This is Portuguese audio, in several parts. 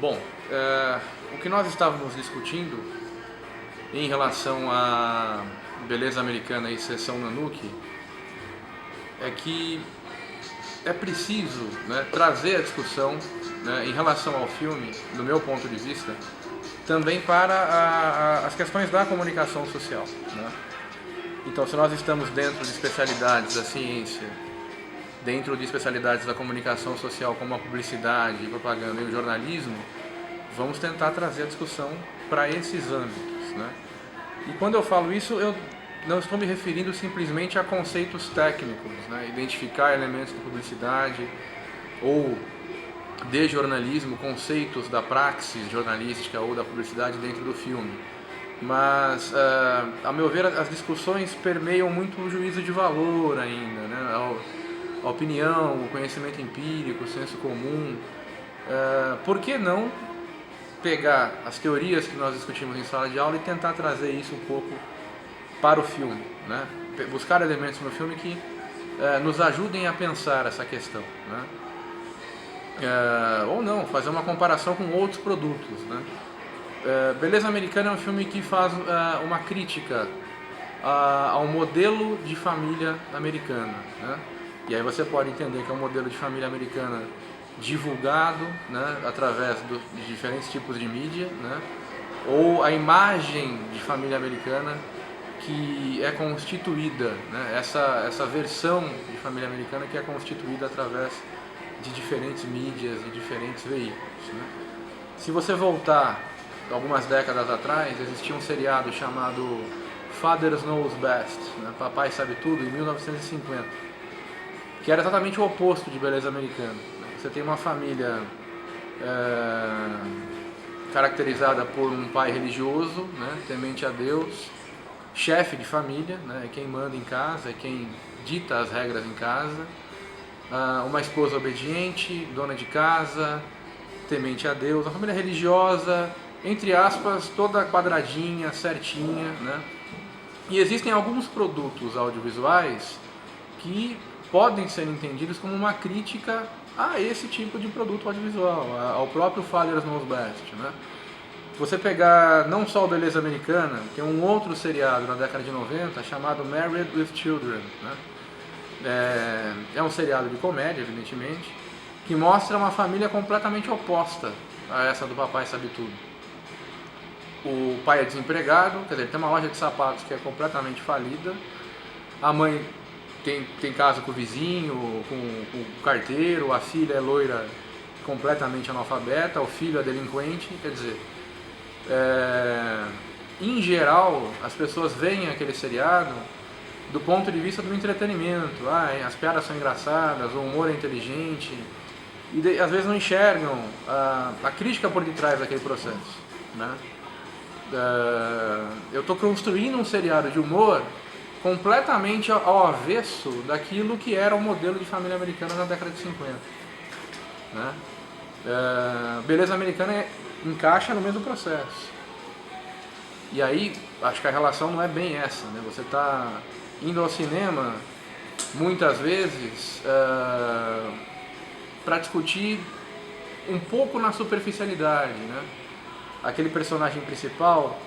Bom, o que nós estávamos discutindo em relação à beleza americana e Sessão Nanuque é que é preciso, né, trazer a discussão, né, em relação ao filme, do meu ponto de vista, também para as questões da comunicação social, né? Então, se nós estamos dentro de especialidades da ciência, dentro de especialidades da comunicação social, como a publicidade, a propaganda e o jornalismo, vamos tentar trazer a discussão para esses âmbitos, né? E quando eu falo isso, eu não estou me referindo simplesmente a conceitos técnicos, né? Identificar elementos de publicidade ou de jornalismo, conceitos da praxis jornalística ou da publicidade dentro do filme. Mas, a meu ver, as discussões permeiam muito o juízo de valor ainda, né? A opinião, o conhecimento empírico, o senso comum. Por que não pegar as teorias que nós discutimos em sala de aula e tentar trazer isso um pouco para o filme, né? Buscar elementos no filme que nos ajudem a pensar essa questão, né? Ou não, fazer uma comparação com outros produtos, né? Beleza Americana é um filme que faz uma crítica ao modelo de família americana, né? E aí você pode entender que é um modelo de família americana divulgado, né, através de diferentes tipos de mídia, né? Ou a imagem de família americana que é constituída, né? Essa versão de família americana que é constituída através de diferentes mídias e diferentes veículos, né? Se você voltar algumas décadas atrás, existia um seriado chamado Father Knows Best, né? Papai Sabe Tudo, em 1950, que era exatamente o oposto de Beleza Americana. Você tem uma família caracterizada por um pai religioso, né, temente a Deus, chefe de família, né, é quem manda em casa, é quem dita as regras em casa, uma esposa obediente, dona de casa, temente a Deus, uma família religiosa, entre aspas, toda quadradinha, certinha, né? E existem alguns produtos audiovisuais que podem ser entendidos como uma crítica a esse tipo de produto audiovisual, ao próprio Father Knows Best, né? Se você pegar não só o Beleza Americana, tem um outro seriado na década de 90 chamado Married with Children, né? É um seriado de comédia, evidentemente, que mostra uma família completamente oposta a essa do Papai Sabe Tudo. O pai é desempregado, quer dizer, tem uma loja de sapatos que é completamente falida, a mãe tem casa com o vizinho, com o carteiro, a filha é loira completamente analfabeta, o filho é delinquente, quer dizer, em geral as pessoas veem aquele seriado do ponto de vista do entretenimento, as piadas são engraçadas, o humor é inteligente, e às vezes não enxergam a crítica por detrás daquele processo, né? Eu estou construindo um seriado de humor completamente ao avesso daquilo que era o modelo de família americana na década de 50, né? Beleza Americana encaixa no mesmo processo. E aí, acho que a relação não é bem essa, né? Você está indo ao cinema, muitas vezes, para discutir um pouco na superficialidade, né? Aquele personagem principal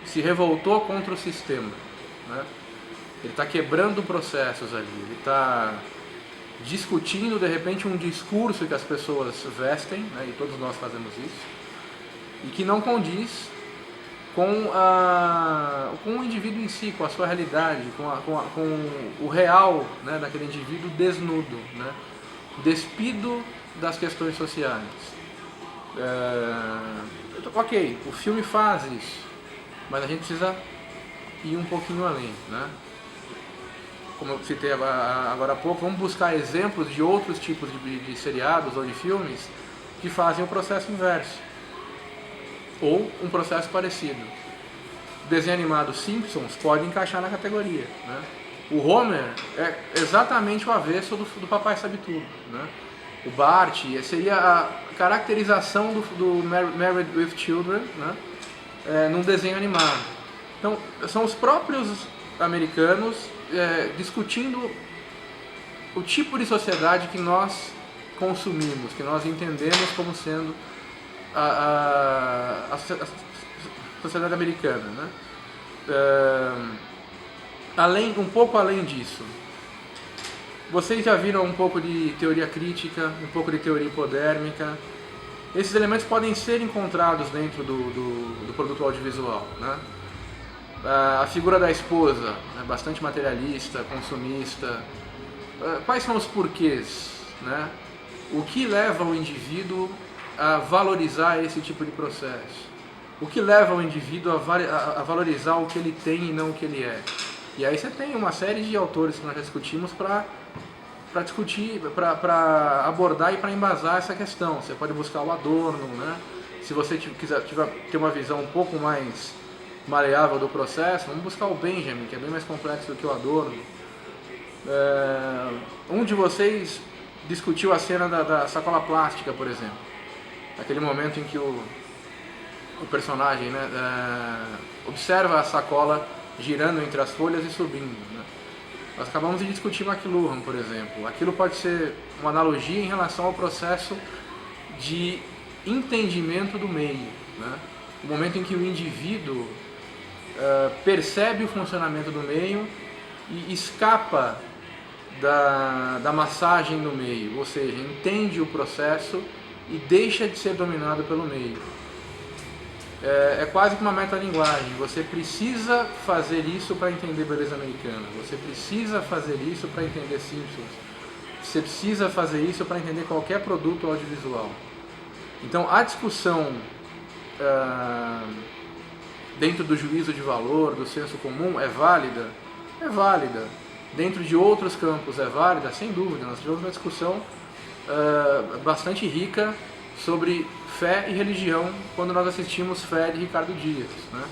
se revoltou contra o sistema, né? Ele está quebrando processos ali, ele está discutindo de repente um discurso que as pessoas vestem, né? E todos nós fazemos isso, e que não condiz com o indivíduo em si, com a sua realidade, com o real, né, daquele indivíduo desnudo, né? Despido das questões sociais. Ok, o filme faz isso, mas a gente precisa ir um pouquinho além, né? Como eu citei agora há pouco, vamos buscar exemplos de outros tipos de seriados ou de filmes que fazem o processo inverso, ou um processo parecido. O desenho animado Simpsons pode encaixar na categoria, né? O Homer é exatamente o avesso do Papai Sabe Tudo, né? O Bart seria a caracterização do Married with Children, né? Num desenho animado. Então, são os próprios americanos discutindo o tipo de sociedade que nós consumimos, que nós entendemos como sendo a sociedade americana, né? Um pouco além disso, vocês já viram um pouco de teoria crítica, um pouco de teoria hipodérmica. Esses elementos podem ser encontrados dentro do produto audiovisual, né? A figura da esposa, né, bastante materialista, consumista. Quais são os porquês, né? O que leva o indivíduo a valorizar esse tipo de processo? O que leva o indivíduo a valorizar o que ele tem e não o que ele é? E aí você tem uma série de autores que nós já discutimos para discutir, para abordar e para embasar essa questão. Você pode buscar o Adorno, né? Se você quiser ter uma visão um pouco mais maleável do processo, vamos buscar o Benjamin, que é bem mais complexo do que o Adorno. Um de vocês discutiu a cena da sacola plástica, por exemplo. Aquele momento em que o personagem, né, observa a sacola girando entre as folhas e subindo, né? Nós acabamos de discutir McLuhan, por exemplo. Aquilo pode ser uma analogia em relação ao processo de entendimento do meio, né? O momento em que o indivíduo percebe o funcionamento do meio e escapa da massagem do meio, ou seja, entende o processo e deixa de ser dominado pelo meio. É quase que uma metalinguagem. Você precisa fazer isso para entender Beleza Americana, você precisa fazer isso para entender Simpsons, você precisa fazer isso para entender qualquer produto audiovisual. Então a discussão dentro do juízo de valor, do senso comum, é válida? É válida. Dentro de outros campos é válida? Sem dúvida. Nós tivemos uma discussão bastante rica sobre fé e religião quando nós assistimos Fé de Ricardo Dias, né?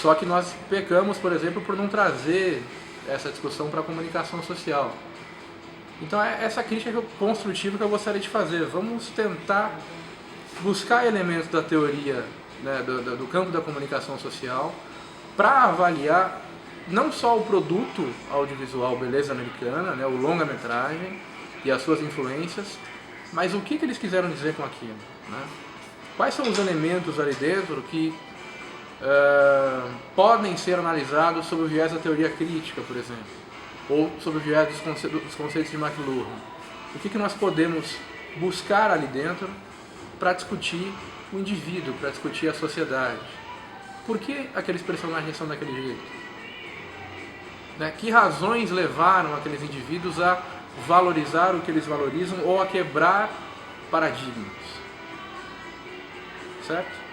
Só que nós pecamos, por exemplo, por não trazer essa discussão para a comunicação social. Então é essa crítica construtiva que eu gostaria de fazer. Vamos tentar buscar elementos da teoria, né, do campo da comunicação social para avaliar não só o produto audiovisual Beleza Americana, né, o longa-metragem e as suas influências, mas o que eles quiseram dizer com aquilo, né? Quais são os elementos ali dentro que podem ser analisados sob o viés da teoria crítica, por exemplo, ou sob o viés dos conceitos de McLuhan. O que nós podemos buscar ali dentro para discutir o indivíduo, para discutir a sociedade? Por que aqueles personagens são daquele jeito? Né? Que razões levaram aqueles indivíduos a valorizar o que eles valorizam ou a quebrar paradigmas? Certo?